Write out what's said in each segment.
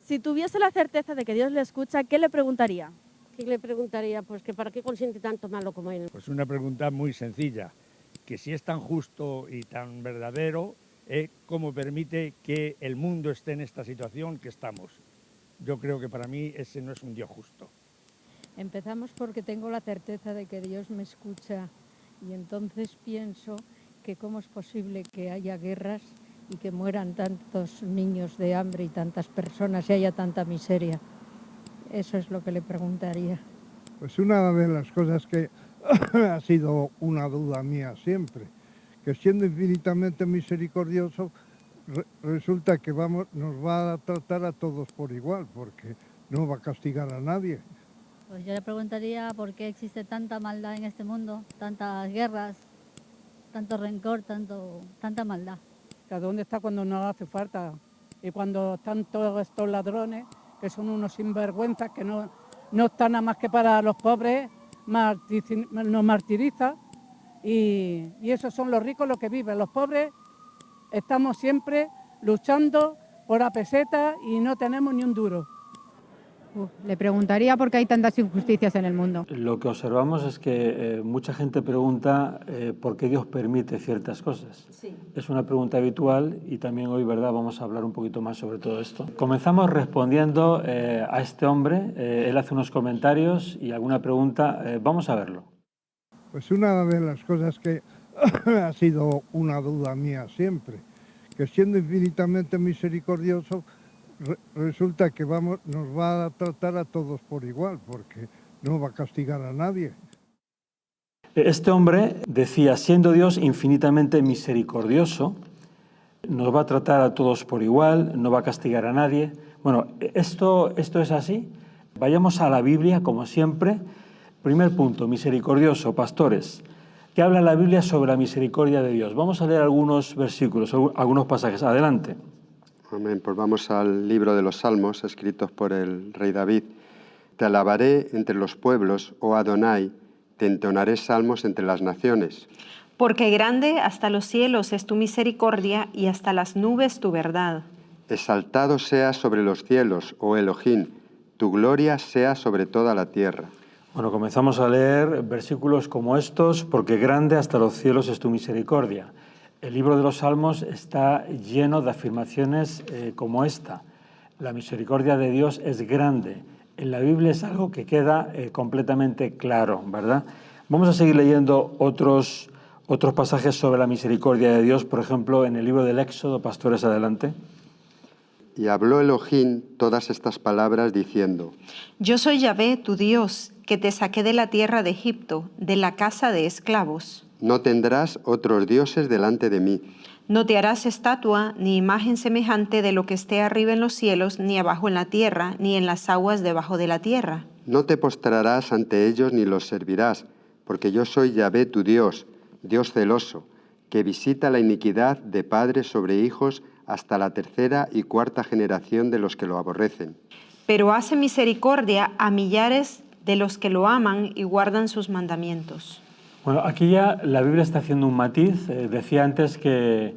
Si tuviese la certeza de que Dios le escucha, ¿qué le preguntaría? ¿Qué le preguntaría? Pues que para qué consiente tanto malo como él. Pues una pregunta muy sencilla, que si es tan justo y tan verdadero, ¿cómo permite que el mundo esté en esta situación que estamos? Yo creo que para mí ese no es un Dios justo. Empezamos porque tengo la certeza de que Dios me escucha y entonces pienso que cómo es posible que haya guerras y que mueran tantos niños de hambre y tantas personas y haya tanta miseria. Eso es lo que le preguntaría. Pues una de las cosas que ha sido una duda mía siempre, que siendo infinitamente misericordioso, resulta que nos va a tratar a todos por igual, porque no va a castigar a nadie. Pues yo le preguntaría por qué existe tanta maldad en este mundo, tantas guerras, tanto rencor, tanta maldad. ¿Dónde está cuando nos hace falta? Y cuando están todos estos ladrones, que son unos sinvergüenzas, que no están nada más que para los pobres, nos martiriza. Y esos son los ricos los que viven. Los pobres estamos siempre luchando por la peseta y no tenemos ni un duro. Le preguntaría por qué hay tantas injusticias en el mundo. Lo que observamos es que mucha gente pregunta por qué Dios permite ciertas cosas. Sí. Es una pregunta habitual y también hoy, ¿verdad?, vamos a hablar un poquito más sobre todo esto. Comenzamos respondiendo a este hombre. Él hace unos comentarios y alguna pregunta. Vamos a verlo. Pues una de las cosas que ha sido una duda mía siempre, que siendo infinitamente misericordioso, resulta que nos va a tratar a todos por igual, porque no va a castigar a nadie. Este hombre decía, siendo Dios infinitamente misericordioso, nos va a tratar a todos por igual, no va a castigar a nadie. Bueno, ¿esto es así? Vayamos a la Biblia, como siempre. Primer punto, misericordioso, pastores. ¿Qué habla la Biblia sobre la misericordia de Dios? Vamos a leer algunos versículos, algunos pasajes. Adelante. Amén. Pues vamos al libro de los Salmos, escritos por el rey David. Te alabaré entre los pueblos, oh Adonai, te entonaré salmos entre las naciones. Porque grande hasta los cielos es tu misericordia y hasta las nubes tu verdad. Exaltado seas sobre los cielos, oh Elohim, tu gloria sea sobre toda la tierra. Bueno, comenzamos a leer versículos como estos, porque grande hasta los cielos es tu misericordia. El libro de los Salmos está lleno de afirmaciones como esta. La misericordia de Dios es grande. En la Biblia es algo que queda completamente claro, ¿verdad? Vamos a seguir leyendo otros pasajes sobre la misericordia de Dios, por ejemplo, en el libro del Éxodo. Pastores, adelante. Y habló Elohim todas estas palabras diciendo: Yo soy Yahvé, tu Dios, que te saqué de la tierra de Egipto, de la casa de esclavos. No tendrás otros dioses delante de mí. No te harás estatua ni imagen semejante de lo que esté arriba en los cielos, ni abajo en la tierra, ni en las aguas debajo de la tierra. No te postrarás ante ellos ni los servirás, porque yo soy Yahvé tu Dios, Dios celoso, que visita la iniquidad de padres sobre hijos hasta la tercera y cuarta generación de los que lo aborrecen. Pero hace misericordia a millares de los que lo aman y guardan sus mandamientos. Bueno, aquí ya la Biblia está haciendo un matiz. Decía antes que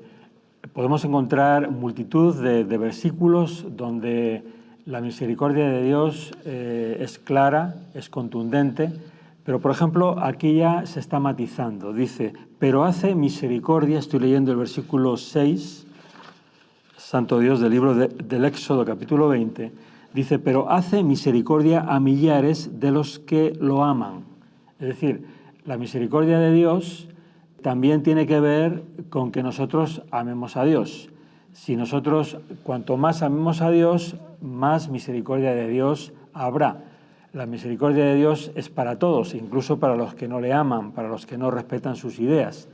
podemos encontrar multitud de versículos donde la misericordia de Dios es clara, es contundente, pero por ejemplo aquí ya se está matizando. Dice, pero hace misericordia, estoy leyendo el versículo 6, Santo Dios, del libro del Éxodo, capítulo 20, dice, pero hace misericordia a millares de los que lo aman. Es decir, la misericordia de Dios también tiene que ver con que nosotros amemos a Dios. Si nosotros, cuanto más amemos a Dios, más misericordia de Dios habrá. La misericordia de Dios es para todos, incluso para los que no le aman, para los que no respetan sus ideas.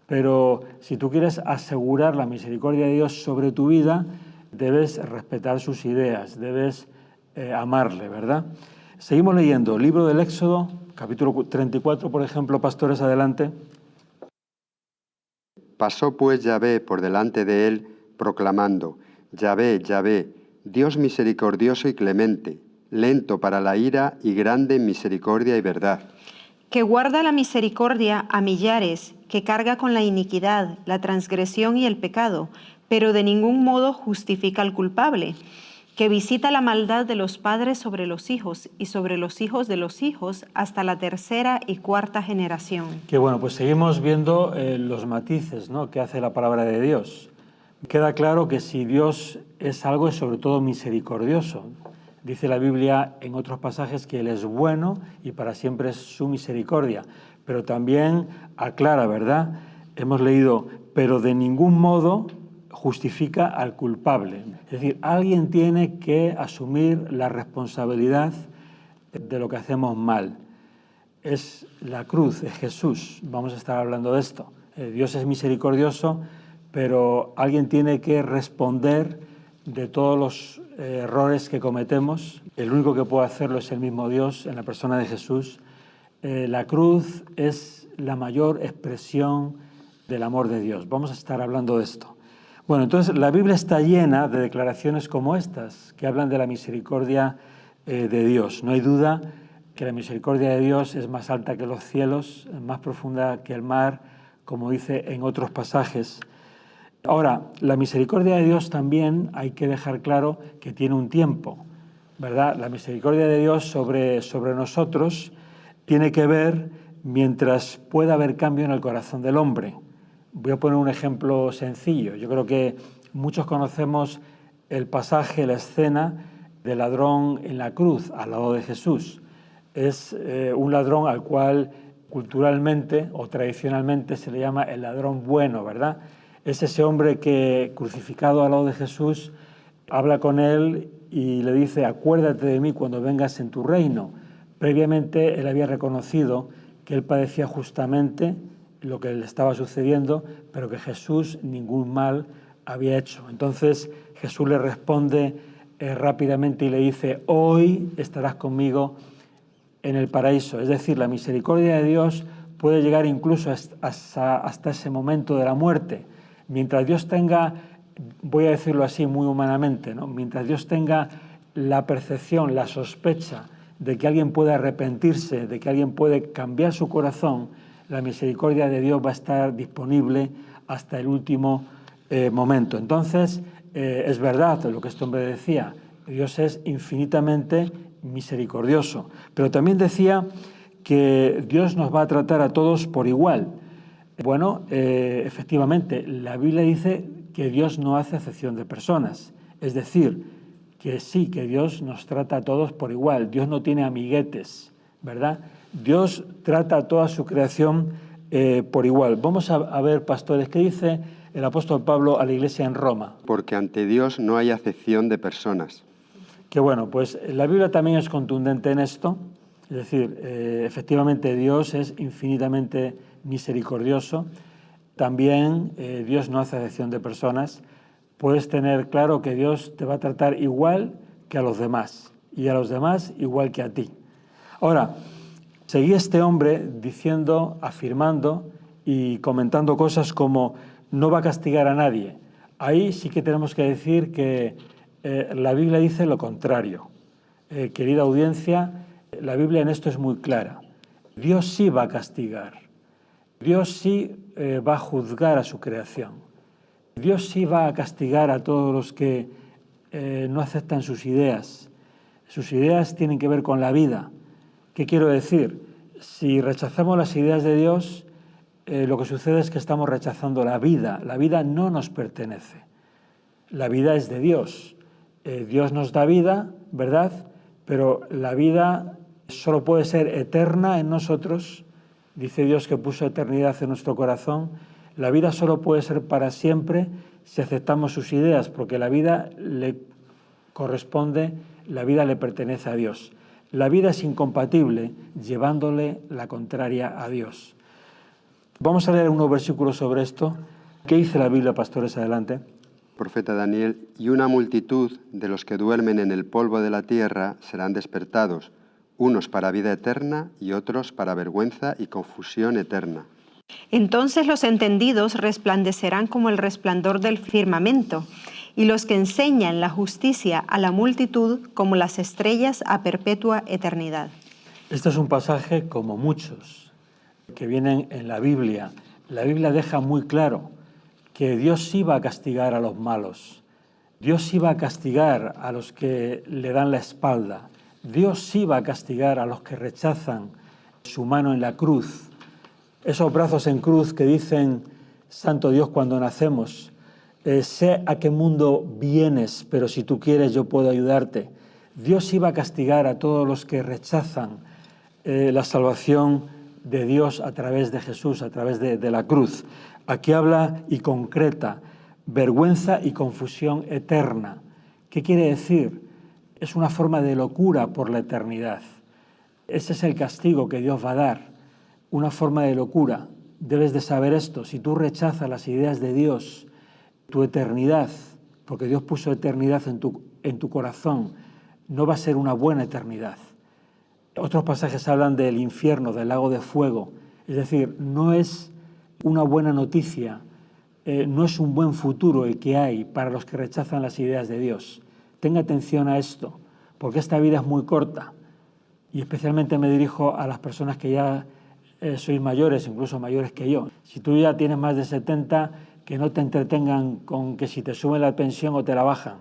Pero si tú quieres asegurar la misericordia de Dios sobre tu vida, debes respetar sus ideas, debes amarle, ¿verdad? Seguimos leyendo, libro del Éxodo, capítulo 34, por ejemplo, pastores, adelante. Pasó pues Yahvé por delante de él, proclamando: Yahvé, Yahvé, Dios misericordioso y clemente, lento para la ira y grande en misericordia y verdad. Que guarda la misericordia a millares, que carga con la iniquidad, la transgresión y el pecado, pero de ningún modo justifica al culpable. que visita la maldad de los padres sobre los hijos y sobre los hijos de los hijos hasta la tercera y cuarta generación. Que bueno, pues seguimos viendo los matices, ¿no?, que hace la palabra de Dios. Queda claro que si Dios es algo, es sobre todo misericordioso. Dice la Biblia en otros pasajes que Él es bueno y para siempre es su misericordia. Pero también aclara, ¿verdad? Hemos leído, pero de ningún modo justifica al culpable. Es decir, alguien tiene que asumir la responsabilidad de lo que hacemos mal. Es la cruz, es Jesús. Vamos a estar hablando de esto. Dios es misericordioso, pero alguien tiene que responder de todos los errores que cometemos. El único que puede hacerlo es el mismo Dios en la persona de Jesús. La cruz es la mayor expresión del amor de Dios. Vamos a estar hablando de esto. Bueno, entonces la Biblia está llena de declaraciones como estas, que hablan de la misericordia de Dios. No hay duda que la misericordia de Dios es más alta que los cielos, más profunda que el mar, como dice en otros pasajes. Ahora, la misericordia de Dios también hay que dejar claro que tiene un tiempo, ¿verdad? La misericordia de Dios sobre nosotros tiene que ver mientras pueda haber cambio en el corazón del hombre. Voy a poner un ejemplo sencillo. Yo creo que muchos conocemos el pasaje, la escena del ladrón en la cruz, al lado de Jesús. Es un ladrón al cual culturalmente o tradicionalmente se le llama el ladrón bueno, ¿verdad? Es ese hombre que, crucificado al lado de Jesús, habla con él y le dice, acuérdate de mí cuando vengas en tu reino. Previamente él había reconocido que él padecía justamente lo que le estaba sucediendo, pero que Jesús ningún mal había hecho. Entonces Jesús le responde rápidamente y le dice, hoy estarás conmigo en el paraíso. Es decir, la misericordia de Dios puede llegar incluso hasta ese momento de la muerte. Mientras Dios tenga, voy a decirlo así muy humanamente, ¿no?, mientras Dios tenga la percepción, la sospecha de que alguien puede arrepentirse, de que alguien puede cambiar su corazón, la misericordia de Dios va a estar disponible hasta el último momento. Entonces, es verdad lo que este hombre decía, Dios es infinitamente misericordioso, pero también decía que Dios nos va a tratar a todos por igual. Bueno, efectivamente, la Biblia dice que Dios no hace acepción de personas, es decir, que sí, que Dios nos trata a todos por igual, Dios no tiene amiguetes, ¿verdad? Dios trata a toda su creación por igual. Vamos a ver, pastores, ¿qué dice el apóstol Pablo a la iglesia en Roma? Porque ante Dios no hay acepción de personas. Que bueno, pues la Biblia también es contundente en esto, es decir, efectivamente Dios es infinitamente misericordioso, también Dios no hace acepción de personas. Puedes tener claro que Dios te va a tratar igual que a los demás y a los demás igual que a ti. Ahora, seguía este hombre diciendo, afirmando y comentando cosas como no va a castigar a nadie. Ahí sí que tenemos que decir que la Biblia dice lo contrario. Querida audiencia, la Biblia en esto es muy clara. Dios sí va a castigar. Dios sí va a juzgar a su creación. Dios sí va a castigar a todos los que no aceptan sus ideas. Sus ideas tienen que ver con la vida. ¿Qué quiero decir? Si rechazamos las ideas de Dios, lo que sucede es que estamos rechazando la vida. La vida no nos pertenece. La vida es de Dios. Dios nos da vida, ¿verdad? Pero la vida solo puede ser eterna en nosotros. Dice Dios que puso eternidad en nuestro corazón. La vida solo puede ser para siempre si aceptamos sus ideas, porque la vida le corresponde, la vida le pertenece a Dios. La vida es incompatible llevándole la contraria a Dios. Vamos a leer unos versículos sobre esto. ¿Qué dice la Biblia, pastores? Adelante. Profeta Daniel, y una multitud de los que duermen en el polvo de la tierra serán despertados, unos para vida eterna y otros para vergüenza y confusión eterna. Entonces los entendidos resplandecerán como el resplandor del firmamento, y los que enseñan la justicia a la multitud como las estrellas a perpetua eternidad. Este es un pasaje como muchos que vienen en la Biblia. La Biblia deja muy claro que Dios sí va a castigar a los malos. Dios iba a castigar a los que le dan la espalda. Dios iba a castigar a los que rechazan su mano en la cruz. Esos brazos en cruz que dicen, Santo Dios, cuando nacemos, sé a qué mundo vienes, pero si tú quieres yo puedo ayudarte. Dios iba a castigar a todos los que rechazan la salvación de Dios a través de Jesús, a través de la cruz. Aquí habla y concreta vergüenza y confusión eterna. ¿Qué quiere decir? Es una forma de locura por la eternidad. Ese es el castigo que Dios va a dar, una forma de locura. Debes de saber esto, si tú rechazas las ideas de Dios, tu eternidad, porque Dios puso eternidad en tu corazón, no va a ser una buena eternidad. Otros pasajes hablan del infierno, del lago de fuego. Es decir, no es una buena noticia, no es un buen futuro el que hay para los que rechazan las ideas de Dios. Tenga atención a esto, porque esta vida es muy corta. Y especialmente me dirijo a las personas que ya sois mayores, incluso mayores que yo. Si tú ya tienes más de 70, que no te entretengan con que si te suben la pensión o te la bajan.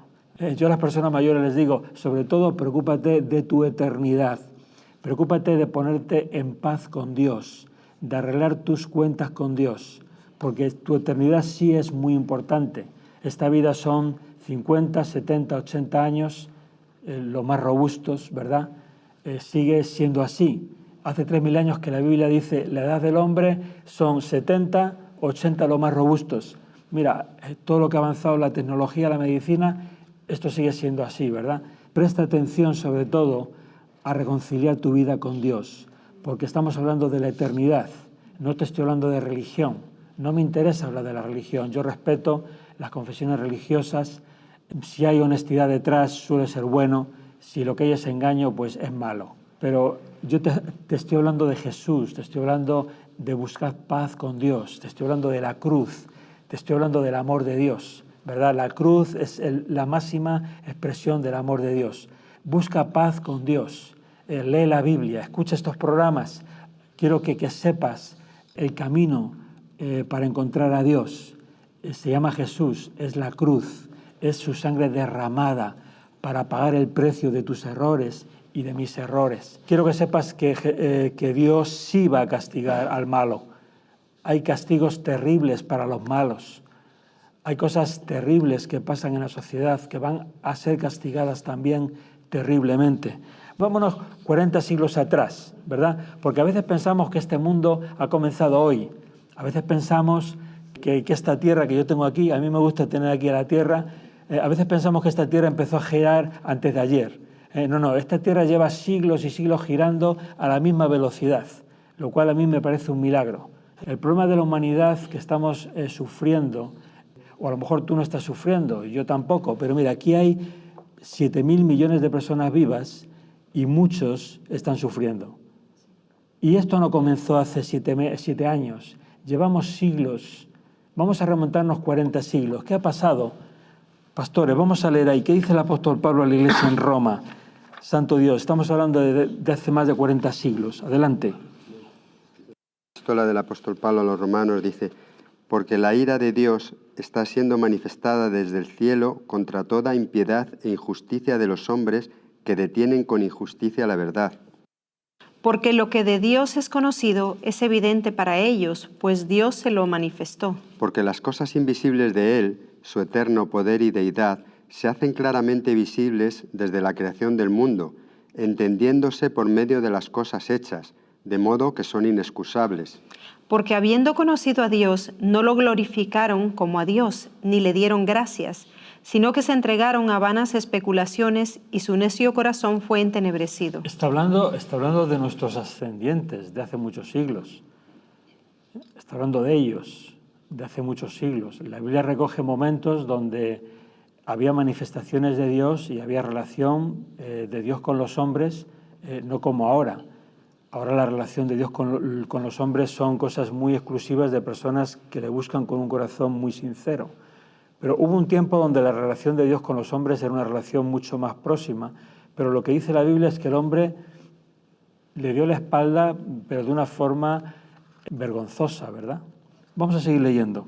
Yo a las personas mayores les digo, sobre todo, preocúpate de tu eternidad. Preocúpate de ponerte en paz con Dios, de arreglar tus cuentas con Dios, porque tu eternidad sí es muy importante. Esta vida son 50, 70, 80 años, los más robustos, ¿verdad? Sigue siendo así. Hace 3.000 años que la Biblia dice la edad del hombre son 70, 80 los más robustos. Mira, todo lo que ha avanzado la tecnología, la medicina, esto sigue siendo así, ¿verdad? Presta atención sobre todo a reconciliar tu vida con Dios, porque estamos hablando de la eternidad, no te estoy hablando de religión. No me interesa hablar de la religión, yo respeto las confesiones religiosas, si hay honestidad detrás suele ser bueno, si lo que hay es engaño pues es malo. Pero yo te estoy hablando de Jesús, te estoy hablando de buscar paz con Dios, te estoy hablando de la cruz, te estoy hablando del amor de Dios, ¿verdad? La cruz es la máxima expresión del amor de Dios. Busca paz con Dios, lee la Biblia, escucha estos programas. Quiero que sepas el camino para encontrar a Dios. Se llama Jesús, es la cruz, es su sangre derramada para pagar el precio de tus errores y de mis errores. Quiero que sepas que Dios sí va a castigar al malo. Hay castigos terribles para los malos. Hay cosas terribles que pasan en la sociedad que van a ser castigadas también terriblemente. Vámonos 40 siglos atrás, ¿verdad? Porque a veces pensamos que este mundo ha comenzado hoy. A veces pensamos que esta tierra que yo tengo aquí, a mí me gusta tener aquí a la tierra, a veces pensamos que esta tierra empezó a girar antes de ayer. No, esta tierra lleva siglos y siglos girando a la misma velocidad, lo cual a mí me parece un milagro. El problema de la humanidad que estamos sufriendo, o a lo mejor tú no estás sufriendo, yo tampoco, pero mira, aquí hay 7.000 millones de personas vivas y muchos están sufriendo. Y esto no comenzó hace 7 años, llevamos siglos, vamos a remontarnos 40 siglos. ¿Qué ha pasado? Pastores, vamos a leer ahí, ¿qué dice el apóstol Pablo a la iglesia en Roma? Santo Dios, estamos hablando de hace más de 40 siglos. Adelante. La epístola del apóstol Pablo a los romanos dice, porque la ira de Dios está siendo manifestada desde el cielo contra toda impiedad e injusticia de los hombres que detienen con injusticia la verdad. Porque lo que de Dios es conocido es evidente para ellos, pues Dios se lo manifestó. Porque las cosas invisibles de Él, su eterno poder y deidad, se hacen claramente visibles desde la creación del mundo, entendiéndose por medio de las cosas hechas, de modo que son inexcusables. Porque habiendo conocido a Dios, no lo glorificaron como a Dios, ni le dieron gracias, sino que se entregaron a vanas especulaciones y su necio corazón fue entenebrecido. Está hablando de nuestros ascendientes de hace muchos siglos. Está hablando de ellos de hace muchos siglos. La Biblia recoge momentos donde había manifestaciones de Dios y había relación de Dios con los hombres, no como ahora. Ahora la relación de Dios con los hombres son cosas muy exclusivas de personas que le buscan con un corazón muy sincero. Pero hubo un tiempo donde la relación de Dios con los hombres era una relación mucho más próxima, pero lo que dice la Biblia es que el hombre le dio la espalda, pero de una forma vergonzosa, ¿verdad? Vamos a seguir leyendo.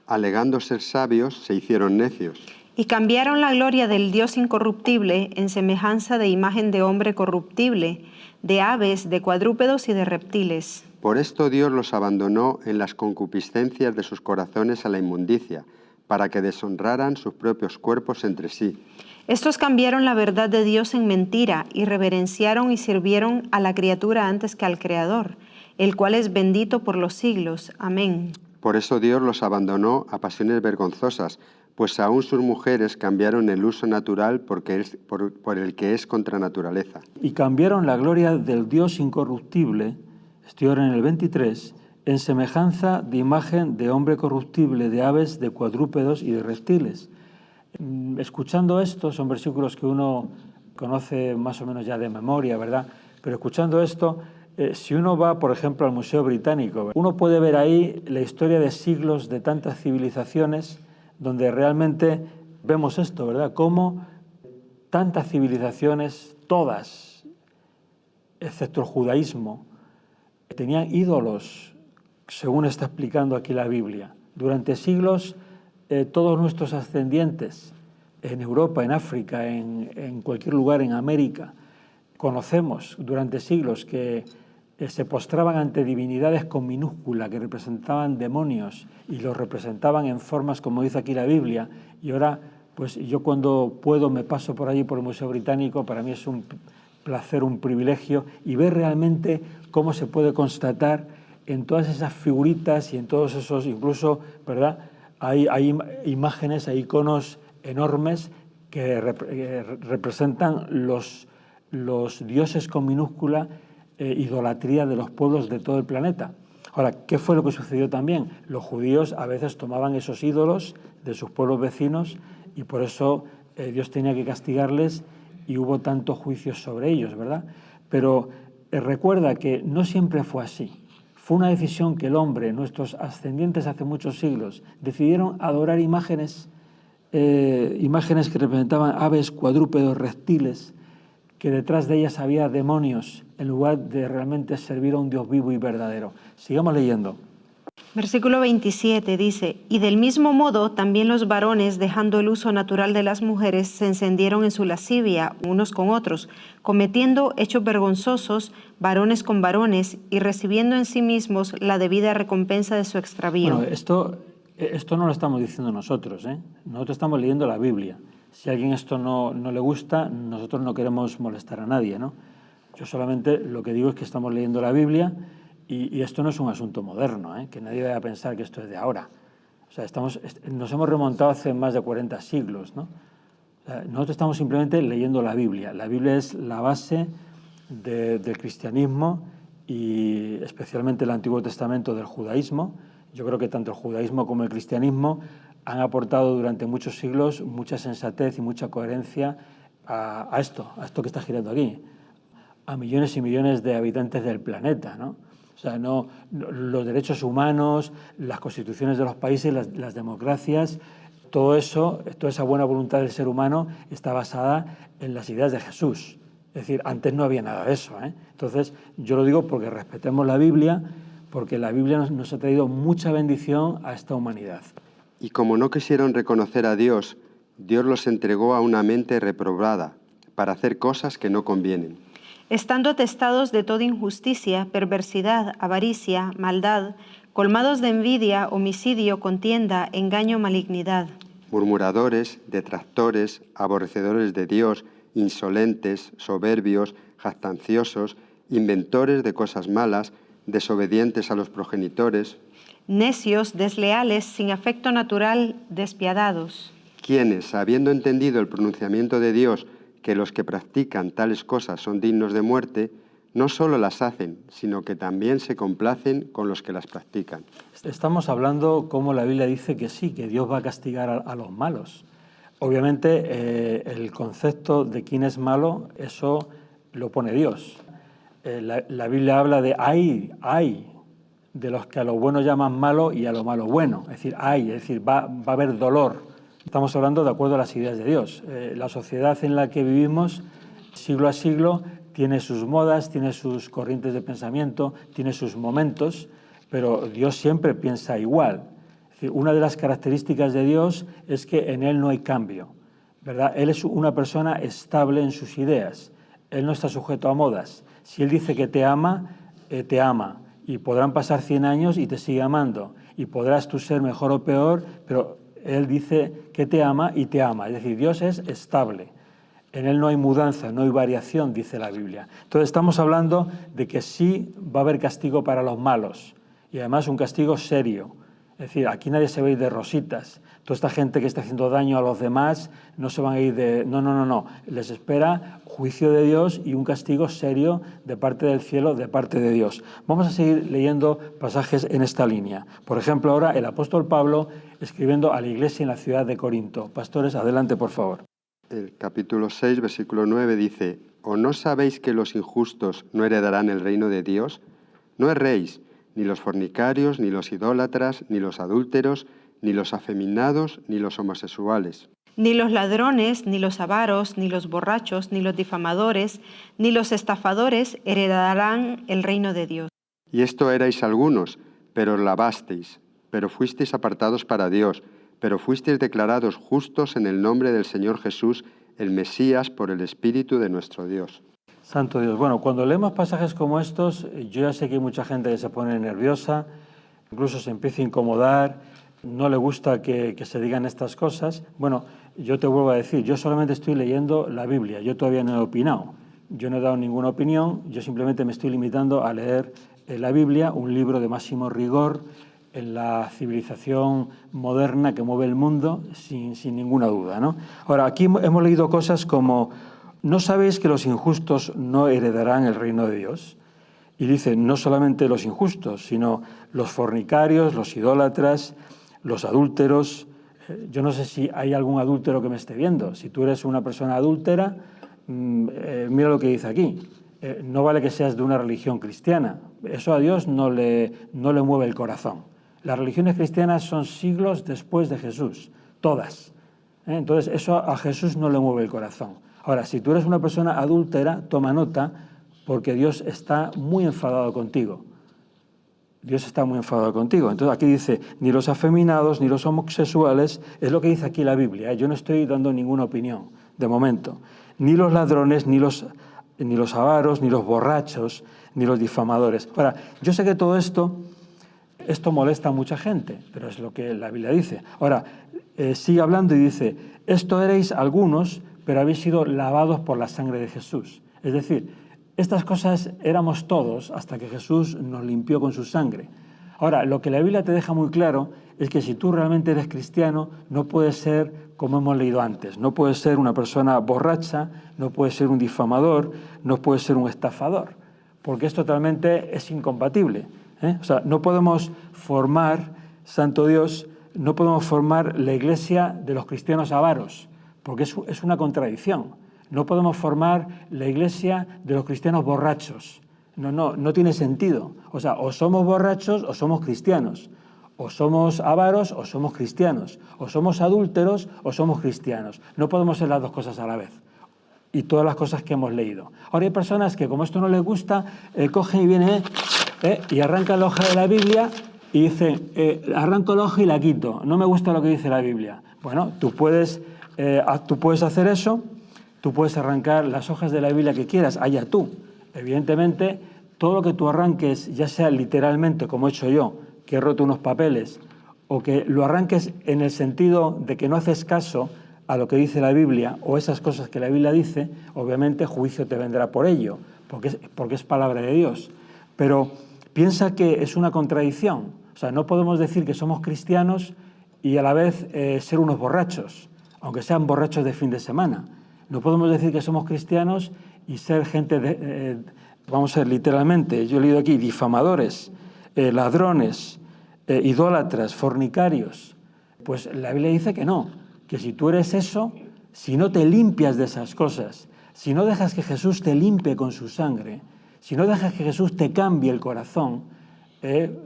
Alegando ser sabios, se hicieron necios. Y cambiaron la gloria del Dios incorruptible en semejanza de imagen de hombre corruptible, de aves, de cuadrúpedos y de reptiles. Por esto Dios los abandonó en las concupiscencias de sus corazones a la inmundicia, para que deshonraran sus propios cuerpos entre sí. Estos cambiaron la verdad de Dios en mentira y reverenciaron y sirvieron a la criatura antes que al Creador, el cual es bendito por los siglos. Amén. Por eso Dios los abandonó a pasiones vergonzosas, pues aún sus mujeres cambiaron el uso natural por el que es contra naturaleza. Y cambiaron la gloria del Dios incorruptible, estoy ahora en el 23, en semejanza de imagen de hombre corruptible, de aves, de cuadrúpedos y de reptiles. Escuchando esto, son versículos que uno conoce más o menos ya de memoria, ¿verdad? Pero escuchando esto, si uno va, por ejemplo, al Museo Británico, uno puede ver ahí la historia de siglos de tantas civilizaciones, donde realmente vemos esto, ¿verdad? Cómo tantas civilizaciones, todas, excepto el judaísmo, tenían ídolos, según está explicando aquí la Biblia. Durante siglos, todos nuestros ascendientes, en Europa, en África, en cualquier lugar, en América, conocemos durante siglos que se postraban ante divinidades con minúscula, que representaban demonios y los representaban en formas, como dice aquí la Biblia. Y ahora, pues yo cuando puedo me paso por allí, por el Museo Británico, para mí es un placer, un privilegio, y ver realmente cómo se puede constatar en todas esas figuritas y en todos esos, incluso, ¿verdad? Hay imágenes, hay iconos enormes que representan los dioses con minúscula, idolatría de los pueblos de todo el planeta. Ahora, ¿qué fue lo que sucedió también? Los judíos a veces tomaban esos ídolos de sus pueblos vecinos y por eso Dios tenía que castigarles y hubo tantos juicios sobre ellos, ¿verdad? Pero recuerda que no siempre fue así. Fue una decisión que el hombre, nuestros ascendientes hace muchos siglos, decidieron adorar imágenes que representaban aves, cuadrúpedos, reptiles, que detrás de ellas había demonios, en lugar de realmente servir a un Dios vivo y verdadero. Sigamos leyendo. Versículo 27 dice, y del mismo modo también los varones, dejando el uso natural de las mujeres, se encendieron en su lascivia unos con otros, cometiendo hechos vergonzosos, varones con varones, y recibiendo en sí mismos la debida recompensa de su extravío. Bueno, esto no lo estamos diciendo nosotros, ¿eh? Nosotros estamos leyendo la Biblia. Si a alguien esto no le gusta, nosotros no queremos molestar a nadie, ¿no? Yo solamente lo que digo es que estamos leyendo la Biblia y esto no es un asunto moderno, ¿eh? Que nadie vaya a pensar que esto es de ahora. O sea, nos hemos remontado hace más de 40 siglos, ¿no? O sea, nosotros estamos simplemente leyendo la Biblia. La Biblia es la base del cristianismo y especialmente el Antiguo Testamento del judaísmo. Yo creo que tanto el judaísmo como el cristianismo han aportado durante muchos siglos mucha sensatez y mucha coherencia a esto que está girando aquí, a millones y millones de habitantes del planeta, ¿no? O sea, los derechos humanos, las constituciones de los países, las democracias, todo eso, toda esa buena voluntad del ser humano está basada en las ideas de Jesús. Es decir, antes no había nada de eso, ¿eh? Entonces, yo lo digo porque respetemos la Biblia, porque la Biblia nos ha traído mucha bendición a esta humanidad. Y como no quisieron reconocer a Dios, Dios los entregó a una mente reprobada para hacer cosas que no convienen. Estando atestados de toda injusticia, perversidad, avaricia, maldad, colmados de envidia, homicidio, contienda, engaño, malignidad. Murmuradores, detractores, aborrecedores de Dios, insolentes, soberbios, jactanciosos, inventores de cosas malas, desobedientes a los progenitores. Necios, desleales, sin afecto natural, despiadados. Quienes, habiendo entendido el pronunciamiento de Dios, que los que practican tales cosas son dignos de muerte, no solo las hacen, sino que también se complacen con los que las practican. Estamos hablando como la Biblia dice que sí, que Dios va a castigar a los malos. Obviamente el concepto de quién es malo, eso lo pone Dios. La Biblia habla de hay de los que a lo bueno llaman malo y a lo malo bueno. Es decir, va a haber dolor. Estamos hablando de acuerdo a las ideas de Dios. La sociedad en la que vivimos, siglo a siglo, tiene sus modas, tiene sus corrientes de pensamiento, tiene sus momentos, pero Dios siempre piensa igual. Es Es decir, una de las características de Dios es que en Él no hay cambio, ¿verdad? Él es una persona estable en sus ideas. Él no está sujeto a modas. Si Él dice que te ama, te ama. Y podrán pasar 100 años y te sigue amando. Y podrás tú ser mejor o peor, pero Él dice que te ama y te ama. Es decir, Dios es estable. En Él no hay mudanza, no hay variación, dice la Biblia. Entonces estamos hablando de que sí va a haber castigo para los malos. Y además un castigo serio. Es decir, aquí nadie se va a ir de rositas. Toda esta gente que está haciendo daño a los demás no se van a ir de... No. Les espera juicio de Dios y un castigo serio de parte del cielo, de parte de Dios. Vamos a seguir leyendo pasajes en esta línea. Por ejemplo, ahora el apóstol Pablo escribiendo a la iglesia en la ciudad de Corinto. Pastores, adelante, por favor. El capítulo 6, versículo 9 dice: ¿O no sabéis que los injustos no heredarán el reino de Dios? No erréis, ni los fornicarios, ni los idólatras, ni los adúlteros, ni los afeminados, ni los homosexuales. Ni los ladrones, ni los avaros, ni los borrachos, ni los difamadores, ni los estafadores heredarán el reino de Dios. Y esto erais algunos, pero os lavasteis, pero fuisteis apartados para Dios, pero fuisteis declarados justos en el nombre del Señor Jesús, el Mesías, por el Espíritu de nuestro Dios. Santo Dios. Bueno, cuando leemos pasajes como estos, yo ya sé que hay mucha gente que se pone nerviosa, incluso se empieza a incomodar, no le gusta que se digan estas cosas. Bueno, yo te vuelvo a decir, yo solamente estoy leyendo la Biblia, yo todavía no he opinado, yo no he dado ninguna opinión, yo simplemente me estoy limitando a leer la Biblia, un libro de máximo rigor en la civilización moderna que mueve el mundo, sin ninguna duda, ¿no? Ahora, aquí hemos leído cosas como: ¿no sabéis que los injustos no heredarán el reino de Dios? Y dice, no solamente los injustos, sino los fornicarios, los idólatras, los adúlteros. Yo no sé si hay algún adúltero que me esté viendo. Si tú eres una persona adúltera, mira lo que dice aquí. No vale que seas de una religión cristiana. Eso a Dios no le mueve el corazón. Las religiones cristianas son siglos después de Jesús, todas. Entonces, eso a Jesús no le mueve el corazón. Ahora, si tú eres una persona adúltera, toma nota, porque Dios está muy enfadado contigo. Dios está muy enfadado contigo. Entonces aquí dice, ni los afeminados, ni los homosexuales, es lo que dice aquí la Biblia. Yo no estoy dando ninguna opinión, de momento. Ni los ladrones, ni los avaros, ni los borrachos, ni los difamadores. Ahora, yo sé que todo esto molesta a mucha gente, pero es lo que la Biblia dice. Ahora, sigue hablando y dice, esto erais algunos, pero habéis sido lavados por la sangre de Jesús. Es decir, estas cosas éramos todos hasta que Jesús nos limpió con su sangre. Ahora, lo que la Biblia te deja muy claro es que si tú realmente eres cristiano, no puedes ser como hemos leído antes. No puedes ser una persona borracha, no puedes ser un difamador, no puedes ser un estafador, porque es totalmente incompatible. O sea, no podemos formar, santo Dios, no podemos formar la iglesia de los cristianos avaros, porque es una contradicción. No podemos formar la iglesia de los cristianos borrachos. No tiene sentido. O sea, o somos borrachos o somos cristianos. O somos avaros o somos cristianos. O somos adúlteros o somos cristianos. No podemos ser las dos cosas a la vez. Y todas las cosas que hemos leído. Ahora hay personas que, como esto no les gusta, cogen y vienen y arrancan la hoja de la Biblia y dicen, arranco la hoja y la quito. No me gusta lo que dice la Biblia. Bueno, tú puedes hacer eso. Tú puedes arrancar las hojas de la Biblia que quieras, allá tú. Evidentemente, todo lo que tú arranques, ya sea literalmente, como he hecho yo, que he roto unos papeles, o que lo arranques en el sentido de que no haces caso a lo que dice la Biblia, o esas cosas que la Biblia dice, obviamente juicio te vendrá por ello, porque es palabra de Dios. Pero piensa que es una contradicción. O sea, no podemos decir que somos cristianos y a la vez ser unos borrachos, aunque sean borrachos de fin de semana. No podemos decir que somos cristianos y ser gente, vamos a ser literalmente, yo he leído aquí, difamadores, ladrones, idólatras, fornicarios. Pues la Biblia dice que no, que si tú eres eso, si no te limpias de esas cosas, si no dejas que Jesús te limpie con su sangre, si no dejas que Jesús te cambie el corazón,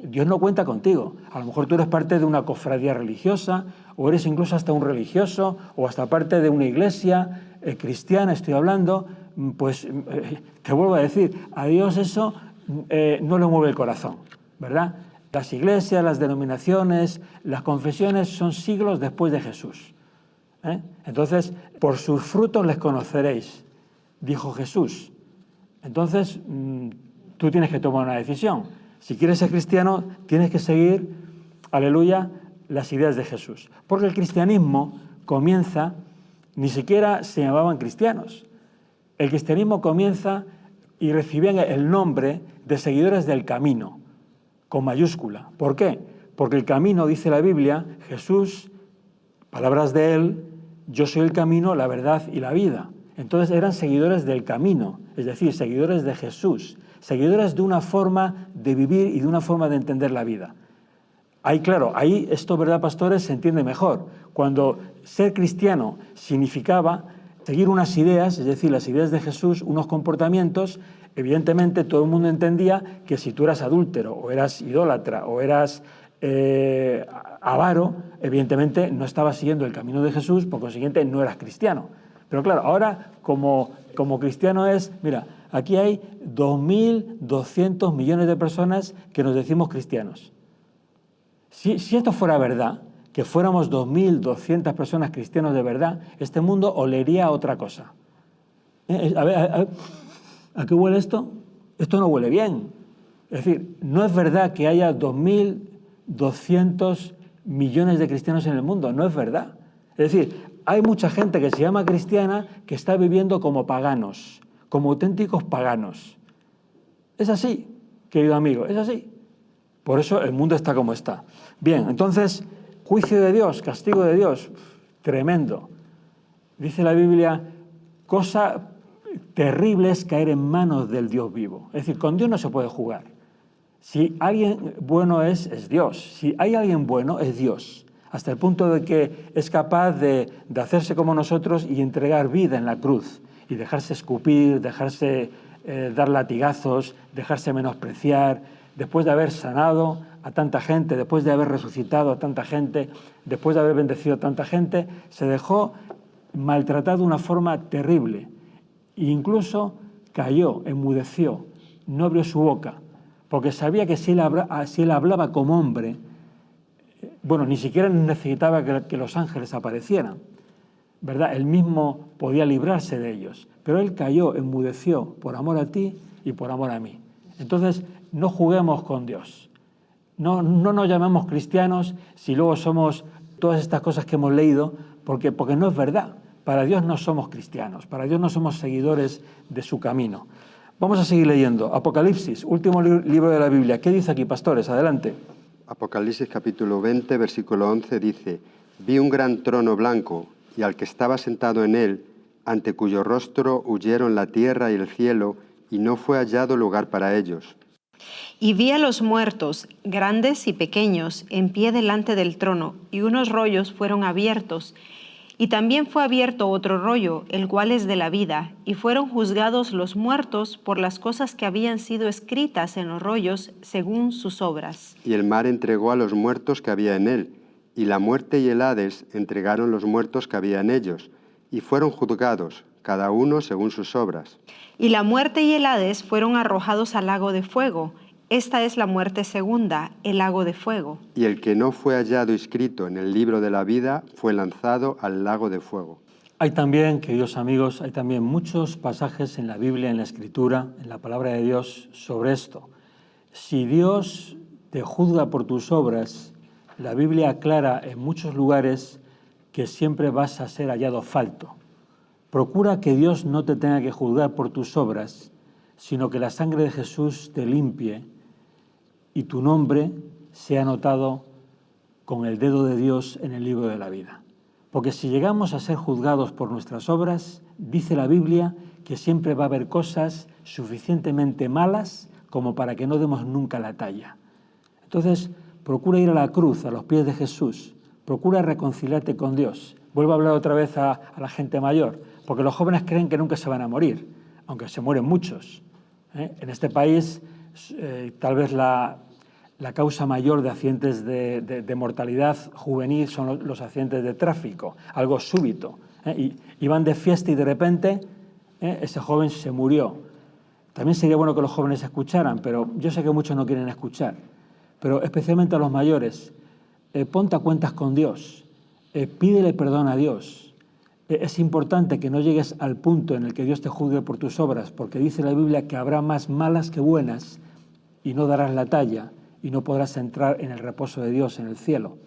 Dios no cuenta contigo. A lo mejor tú eres parte de una cofradía religiosa, o eres incluso hasta un religioso, o hasta parte de una iglesia cristiana, estoy hablando, pues te vuelvo a decir, a Dios eso no le mueve el corazón, ¿verdad? Las iglesias, las denominaciones, las confesiones son siglos después de Jesús. Entonces, por sus frutos les conoceréis, dijo Jesús. Entonces, tú tienes que tomar una decisión. Si quieres ser cristiano, tienes que seguir, aleluya, las ideas de Jesús. Porque el cristianismo comienza, ni siquiera se llamaban cristianos. El cristianismo comienza y recibían el nombre de seguidores del camino, con mayúscula. ¿Por qué? Porque el camino, dice la Biblia, Jesús, palabras de él, yo soy el camino, la verdad y la vida. Entonces eran seguidores del camino, es decir, seguidores de Jesús, seguidores de una forma de vivir y de una forma de entender la vida. Ahí, claro, ahí esto, ¿verdad, pastores?, se entiende mejor. Cuando ser cristiano significaba seguir unas ideas, es decir, las ideas de Jesús, unos comportamientos, evidentemente todo el mundo entendía que si tú eras adúltero, o eras idólatra, o eras avaro, evidentemente no estabas siguiendo el camino de Jesús, por consiguiente no eras cristiano. Pero claro, ahora como cristiano es, mira, aquí hay 2.200 millones de personas que nos decimos cristianos. Si esto fuera verdad, que fuéramos 2.200 personas cristianos de verdad, este mundo olería a otra cosa. A ver, ¿a qué huele esto? Esto no huele bien. Es decir, no es verdad que haya 2.200 millones de cristianos en el mundo, no es verdad. Es decir, hay mucha gente que se llama cristiana que está viviendo como paganos, como auténticos paganos. Es así, querido amigo, es así. Por eso el mundo está como está. Bien, entonces, juicio de Dios, castigo de Dios, tremendo. Dice la Biblia, cosa terrible es caer en manos del Dios vivo. Es decir, con Dios no se puede jugar. Si alguien bueno es Dios. Si hay alguien bueno, es Dios. Hasta el punto de que es capaz de hacerse como nosotros y entregar vida en la cruz. Y dejarse escupir, dejarse dar latigazos, dejarse menospreciar. Después de haber sanado a tanta gente, después de haber resucitado a tanta gente, después de haber bendecido a tanta gente, se dejó maltratar de una forma terrible. E incluso cayó, enmudeció, no abrió su boca, porque sabía que si él hablaba como hombre, bueno, ni siquiera necesitaba que los ángeles aparecieran, ¿verdad? Él mismo podía librarse de ellos, pero él cayó, enmudeció por amor a ti y por amor a mí. Entonces, no juguemos con Dios. No nos llamemos cristianos si luego somos todas estas cosas que hemos leído, porque no es verdad. Para Dios no somos cristianos, para Dios no somos seguidores de su camino. Vamos a seguir leyendo. Apocalipsis, último libro de la Biblia. ¿Qué dice aquí, pastores? Adelante. Apocalipsis capítulo 20, versículo 11 dice: Vi un gran trono blanco y al que estaba sentado en él, ante cuyo rostro huyeron la tierra y el cielo, y no fue hallado lugar para ellos. Y vi a los muertos, grandes y pequeños, en pie delante del trono, y unos rollos fueron abiertos. Y también fue abierto otro rollo, el cual es de la vida, y fueron juzgados los muertos por las cosas que habían sido escritas en los rollos según sus obras. Y el mar entregó a los muertos que había en él, y la muerte y el Hades entregaron los muertos que había en ellos, y fueron juzgados, cada uno según sus obras. Y la muerte y el Hades fueron arrojados al lago de fuego. Esta es la muerte segunda, el lago de fuego. Y el que no fue hallado inscrito en el libro de la vida fue lanzado al lago de fuego. Hay también, queridos amigos, hay también muchos pasajes en la Biblia, en la Escritura, en la palabra de Dios sobre esto. Si Dios te juzga por tus obras, la Biblia aclara en muchos lugares que siempre vas a ser hallado falto. Procura que Dios no te tenga que juzgar por tus obras, sino que la sangre de Jesús te limpie y tu nombre sea anotado con el dedo de Dios en el libro de la vida. Porque si llegamos a ser juzgados por nuestras obras, dice la Biblia que siempre va a haber cosas suficientemente malas como para que no demos nunca la talla. Entonces, procura ir a la cruz, a los pies de Jesús. Procura reconciliarte con Dios. Vuelvo a hablar otra vez a la gente mayor, porque los jóvenes creen que nunca se van a morir, aunque se mueren muchos. En este país, tal vez la causa mayor de accidentes de mortalidad juvenil son los accidentes de tráfico, algo súbito. Iban de fiesta y de repente ese joven se murió. También sería bueno que los jóvenes escucharan, pero yo sé que muchos no quieren escuchar. pero especialmente a los mayores, ponte a cuentas con Dios, pídele perdón a Dios. Es importante que no llegues al punto en el que Dios te juzgue por tus obras, porque dice la Biblia que habrá más malas que buenas y no darás la talla y no podrás entrar en el reposo de Dios, en el cielo.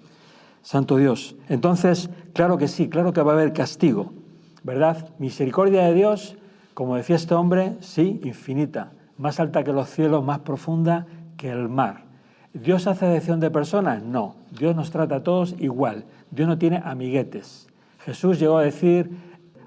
Santo Dios. Entonces, claro que sí, claro que va a haber castigo, ¿verdad? Misericordia de Dios, como decía este hombre, sí, infinita, más alta que los cielos, más profunda que el mar. ¿Dios hace acepción de personas? No, Dios nos trata a todos igual, Dios no tiene amiguetes. Jesús llegó a decir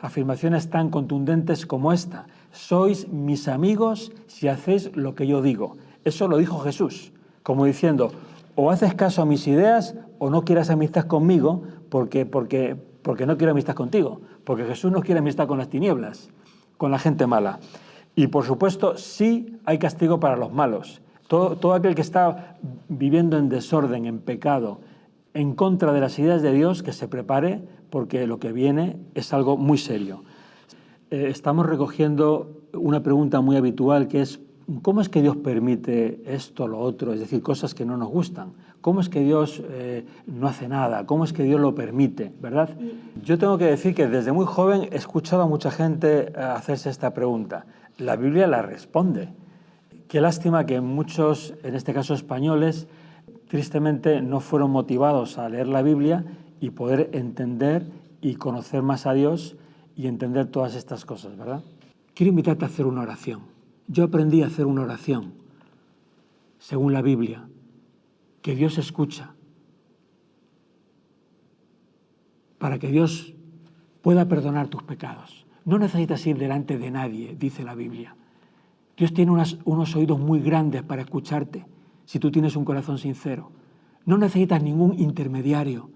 afirmaciones tan contundentes como esta: sois mis amigos si hacéis lo que yo digo. Eso lo dijo Jesús, como diciendo, o haces caso a mis ideas o no quieras amistad conmigo porque no quiero amistad contigo, porque Jesús no quiere amistad con las tinieblas, con la gente mala. Y por supuesto sí hay castigo para los malos. Todo aquel que está viviendo en desorden, en pecado, en contra de las ideas de Dios, que se prepare, porque lo que viene es algo muy serio. Estamos recogiendo una pregunta muy habitual, que es ¿cómo es que Dios permite esto o lo otro? Es decir, cosas que no nos gustan. ¿Cómo es que Dios no hace nada? ¿Cómo es que Dios lo permite? ¿Verdad? Yo tengo que decir que desde muy joven he escuchado a mucha gente hacerse esta pregunta. La Biblia la responde. Qué lástima que muchos, en este caso españoles, tristemente no fueron motivados a leer la Biblia y poder entender y conocer más a Dios y entender todas estas cosas, ¿verdad? Quiero invitarte a hacer una oración. Yo aprendí a hacer una oración, según la Biblia, que Dios escucha, para que Dios pueda perdonar tus pecados. No necesitas ir delante de nadie, dice la Biblia. Dios tiene unos oídos muy grandes para escucharte, si tú tienes un corazón sincero. No necesitas ningún intermediario.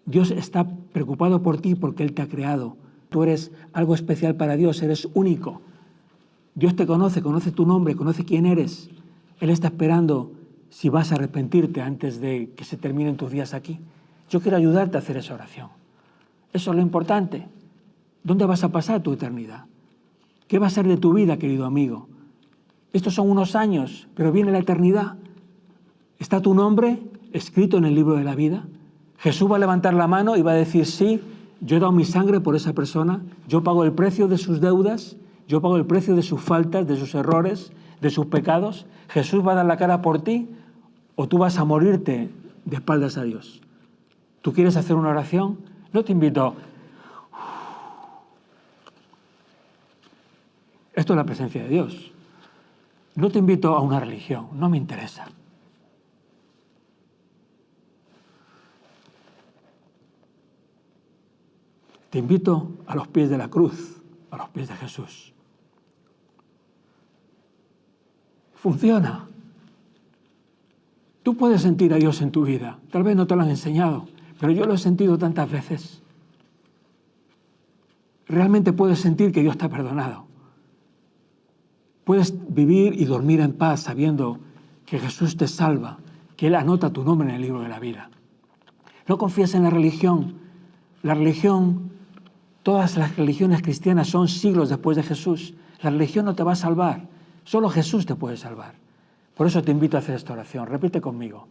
Dios está preocupado por ti porque Él te ha creado. Tú eres algo especial para Dios, eres único. Dios te conoce, conoce tu nombre, conoce quién eres. Él está esperando si vas a arrepentirte antes de que se terminen tus días aquí. Yo quiero ayudarte a hacer esa oración. Eso es lo importante. ¿Dónde vas a pasar tu eternidad? ¿Qué va a ser de tu vida, querido amigo? Estos son unos años, pero viene la eternidad. ¿Está tu nombre escrito en el libro de la vida? Jesús va a levantar la mano y va a decir, sí, yo he dado mi sangre por esa persona, yo pago el precio de sus deudas, yo pago el precio de sus faltas, de sus errores, de sus pecados. Jesús va a dar la cara por ti o tú vas a morirte de espaldas a Dios. ¿Tú quieres hacer una oración? No te invito. Esto es la presencia de Dios. No te invito a una religión, no me interesa. Te invito a los pies de la cruz, a los pies de Jesús. Funciona. Tú puedes sentir a Dios en tu vida. Tal vez no te lo han enseñado, pero yo lo he sentido tantas veces. Realmente puedes sentir que Dios te ha perdonado. Puedes vivir y dormir en paz sabiendo que Jesús te salva, que Él anota tu nombre en el libro de la vida. No confíes en la religión. La religión, todas las religiones cristianas son siglos después de Jesús. La religión no te va a salvar. Solo Jesús te puede salvar. Por eso te invito a hacer esta oración. Repite conmigo.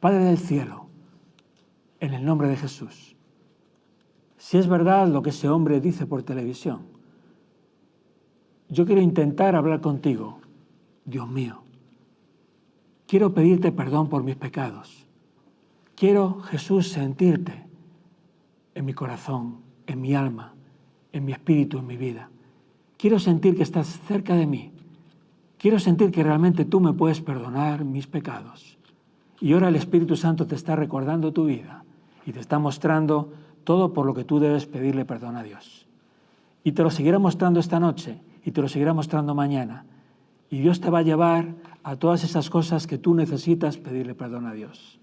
Padre del cielo, en el nombre de Jesús, si es verdad lo que ese hombre dice por televisión, yo quiero intentar hablar contigo, Dios mío. Quiero pedirte perdón por mis pecados. Quiero, Jesús, sentirte en mi corazón, en mi alma, en mi espíritu, en mi vida. Quiero sentir que estás cerca de mí. Quiero sentir que realmente tú me puedes perdonar mis pecados. Y ahora el Espíritu Santo te está recordando tu vida y te está mostrando todo por lo que tú debes pedirle perdón a Dios. Y te lo seguirá mostrando esta noche y te lo seguirá mostrando mañana. Y Dios te va a llevar a todas esas cosas que tú necesitas pedirle perdón a Dios.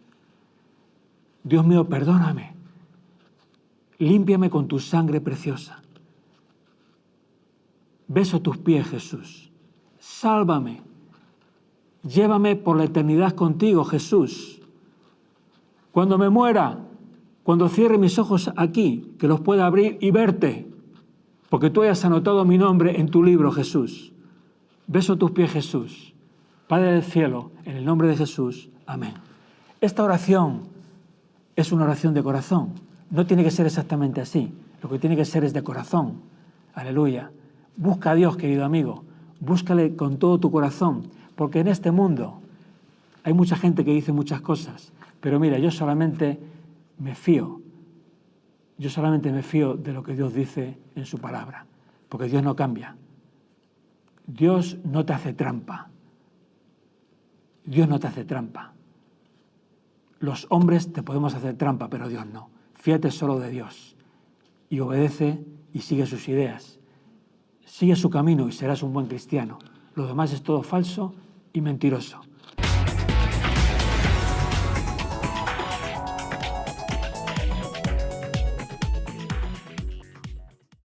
Dios mío, perdóname. Límpiame con tu sangre preciosa. Beso tus pies, Jesús. Sálvame. Llévame por la eternidad contigo, Jesús. Cuando me muera, cuando cierre mis ojos aquí, que los pueda abrir y verte, porque tú hayas anotado mi nombre en tu libro, Jesús. Beso tus pies, Jesús. Padre del cielo, en el nombre de Jesús. Amén. Esta oración es una oración de corazón. No tiene que ser exactamente así. Lo que tiene que ser es de corazón. Aleluya. Busca a Dios, querido amigo. Búscale con todo tu corazón. Porque en este mundo hay mucha gente que dice muchas cosas. Pero mira, yo solamente me fío. Yo solamente me fío de lo que Dios dice en su palabra. Porque Dios no cambia. Dios no te hace trampa. Dios no te hace trampa. Los hombres te podemos hacer trampa, pero Dios no. Fíate solo de Dios y obedece y sigue sus ideas. Sigue su camino y serás un buen cristiano. Lo demás es todo falso y mentiroso.